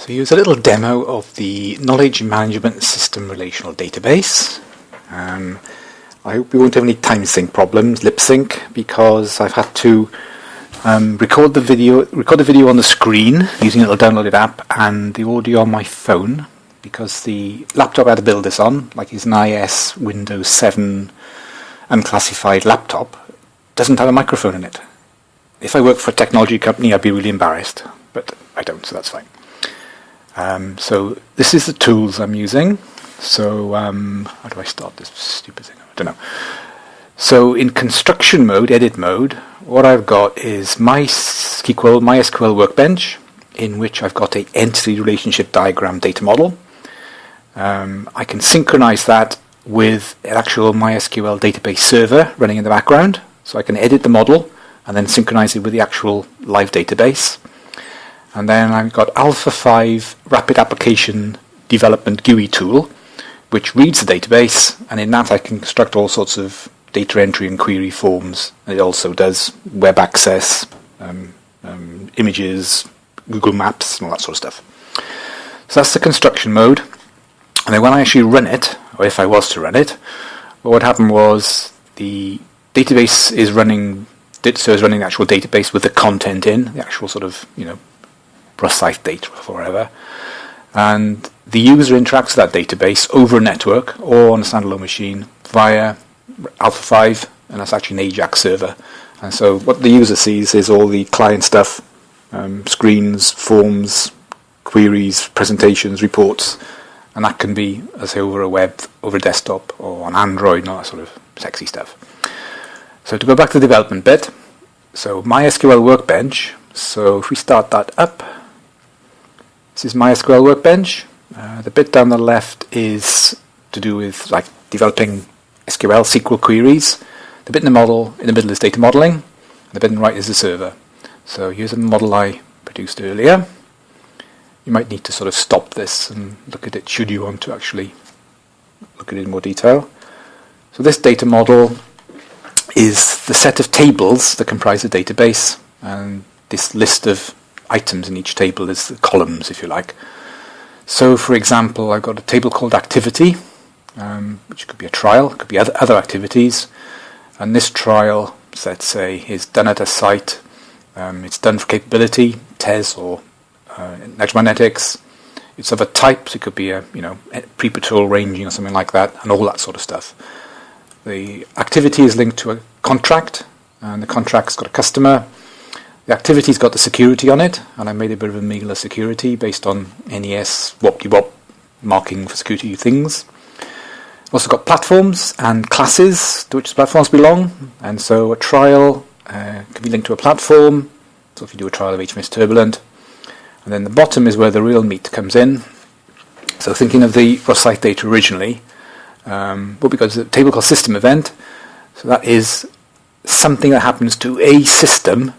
So here's a little demo of the Knowledge Management System Relational Database. I hope we won't have any time sync problems, lip sync, because I've had to record the video on the screen using a little downloaded app and the audio on my phone, because the laptop I had to build this on, like it's an IS Windows 7 unclassified laptop, doesn't have a microphone in it. If I worked for a technology company, I'd be really embarrassed, but I don't, so that's fine. So this is the tools I'm using. So how do I start this stupid thing? I don't know. So in construction mode, edit mode, what I've got is MySQL Workbench, in which I've got an entity relationship diagram data model. I can synchronize that with an actual MySQL database server running in the background. So I can edit the model and then synchronize it with the actual live database. And then I've got Alpha 5 Rapid Application Development GUI tool, which reads the database, and in that I can construct all sorts of data entry and query forms. And it also does web access, images, Google Maps, and all that sort of stuff. So that's the construction mode. And then when I actually run it, or if I was to run it, what would happen was the database is running, so it's running the actual database with the content in, the actual sort of, precise data or whatever, and the user interacts with that database over a network or on a standalone machine via Alpha 5, and that's actually an AJAX server. And so what the user sees is all the client stuff, screens, forms, queries, presentations, reports, and that can be, as I say, over a web, over a desktop, or on Android, and all that sort of sexy stuff. So to go back to the development bit, so MySQL Workbench, so if we start that up, this is MySQL Workbench. The bit down the left is to do with like developing SQL queries. The bit in the model in the middle is data modeling, and the bit on the right is the server. So here's a model I produced earlier. You might need to sort of stop this and look at it should you want to actually look at it in more detail. So this data model is the set of tables that comprise the database, and this list of items in each table is the columns, if you like. So, for example, I've got a table called activity, which could be a trial, could be other activities. And this trial, let's say, is done at a site. It's done for capability, TES or Edge. It's of a type, so it could be a pre-patrol ranging or something like that, and all that sort of stuff. The activity is linked to a contract, and the contract's got a customer. The activity's got the security on it, and I made a bit of a Mailer security based on NES WOP marking for security things. Also got platforms and classes to which the platforms belong, and so a trial can be linked to a platform. So if you do a trial of HMS Turbulent, and then the bottom is where the real meat comes in. So thinking of the raw site data originally, but because it's a table called system event, so that is something that happens to a system.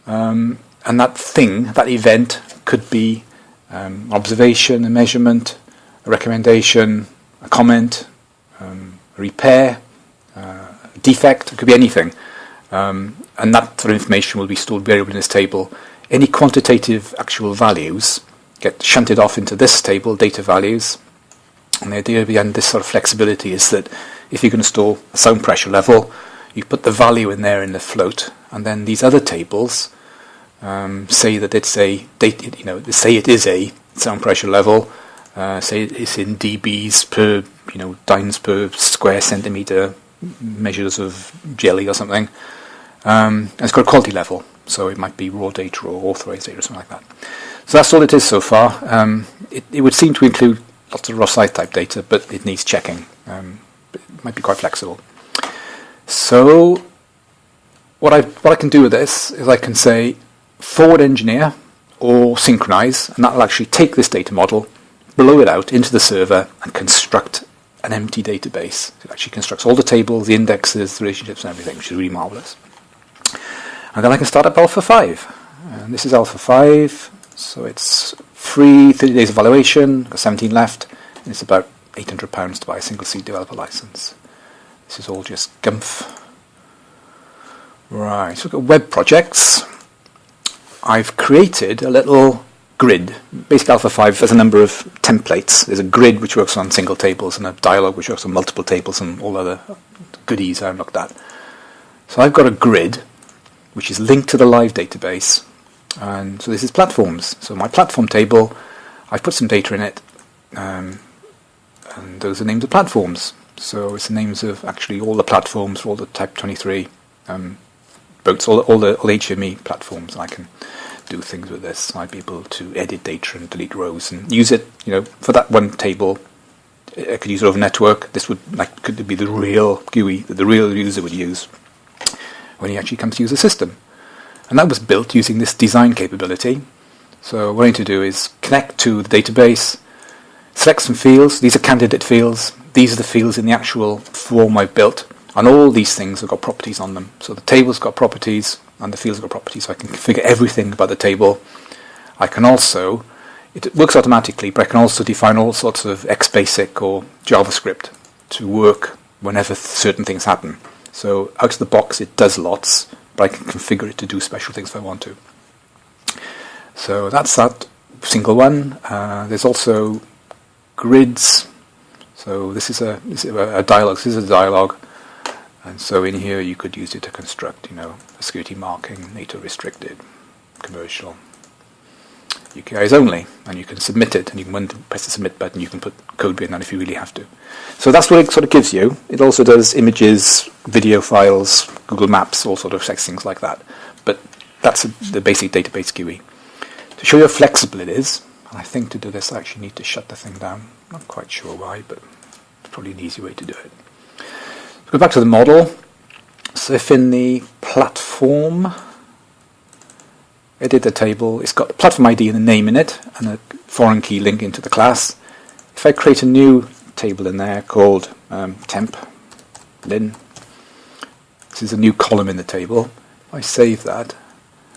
And that event could be observation, a measurement, a recommendation, a comment, a repair, a defect. It could be anything. And that sort of information will be stored variable in this table. Any quantitative actual values get shunted off into this table, data values. And the idea behind this sort of flexibility is that if you're going to store a sound pressure level, you put the value in there in the float, and then these other tables say that it's a data, say it is a sound pressure level, say it's in dBs per, dynes per square centimeter, measures of jelly or something. And it's got a quality level, so it might be raw data or authorized data or something like that. So that's all it is so far. It would seem to include lots of raw site type data, but it needs checking. It might be quite flexible. So what I can do with this is I can say forward engineer or synchronize, and that will actually take this data model, blow it out into the server, and construct an empty database. It actually constructs all the tables, the indexes, the relationships, and everything, which is really marvelous. And then I can start up Alpha 5. And this is Alpha 5, so it's free, 30 days of evaluation, got 17 left, and it's about £800 to buy a single seat developer license. This is all just gumph. Right, so look at web projects. I've created a little grid. Basically, Alpha 5 has a number of templates. There's a grid which works on single tables, and a dialog which works on multiple tables, and all other goodies I looked at. So I've got a grid which is linked to the live database, and so this is platforms. So my platform table, I've put some data in it, and those are names of platforms. So it's the names of actually all the platforms for all the Type 23 boats, all the HME platforms. I can do things with this. I'd be able to edit data and delete rows and use it, for that one table. I could use it over network. This could be the real GUI that the real user would use when he actually comes to use the system. And that was built using this design capability. So what I need to do is connect to the database, select some fields. These are candidate fields. These are the fields in the actual form I've built. And all these things have got properties on them. So the table's got properties and the fields have got properties. So I can configure everything about the table. I can also, it works automatically, but I can also define all sorts of XBasic or JavaScript to work whenever certain things happen. So out of the box it does lots, but I can configure it to do special things if I want to. So that's that single one. There's also grids. So this is a dialog. This is a dialog. And so in here you could use it to construct, a security marking, NATO restricted, commercial, UKIs only, and you can submit it, and you can press the submit button, you can put code in that if you really have to. So that's what it sort of gives you. It also does images, video files, Google Maps, all sort of things like that. But that's the basic database GUI. To show you how flexible it is, and I think to do this I actually need to shut the thing down. Not quite sure why, but it's probably an easy way to do it. Go back to the model. So if in the platform, edit the table, it's got the platform ID and the name in it, and a foreign key link into the class. If I create a new table in there called temp lin, this is a new column in the table. If I save that,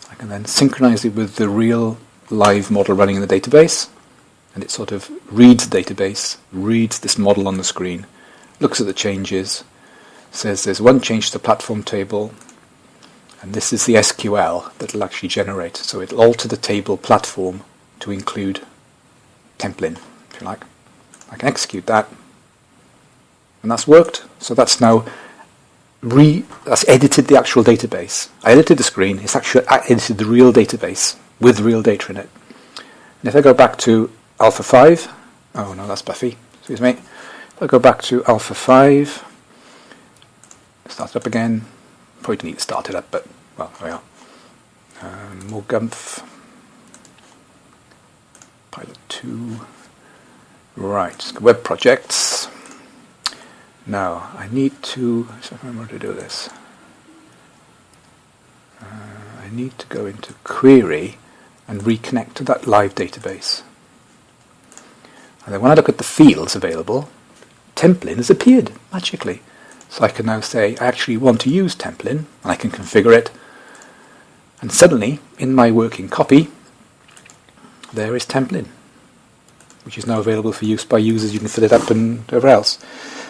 I can then synchronize it with the real live model running in the database, and it sort of reads the database, reads this model on the screen, looks at the changes, says there's one change to the platform table, and this is the SQL that will actually generate. So it'll alter the table platform to include templin, if you like. I can execute that, and that's worked. So that's now that's edited the actual database. I edited the screen. It's actually edited the real database with real data in it. And if I go back to Alpha 5, oh no, that's Buffy. Excuse me. If I go back to Alpha 5. Start it up again. Probably don't need to start it up, but, well, there we are. More Gumph. Pilot 2. Right, web projects. Now, I need to, so I remember how to do this. I need to go into Query and reconnect to that live database. And then when I look at the fields available, templin has appeared magically. So I can now say, I actually want to use templin, and I can configure it. And suddenly, in my working copy, there is templin, which is now available for use by users. You can fill it up and whatever else.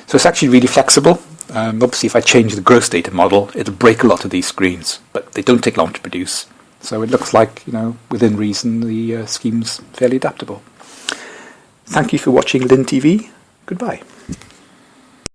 So it's actually really flexible. Obviously, if I change the gross data model, it'll break a lot of these screens, but they don't take long to produce. So it looks like, within reason, the scheme's fairly adaptable. Thank you for watching Lin TV. Goodbye.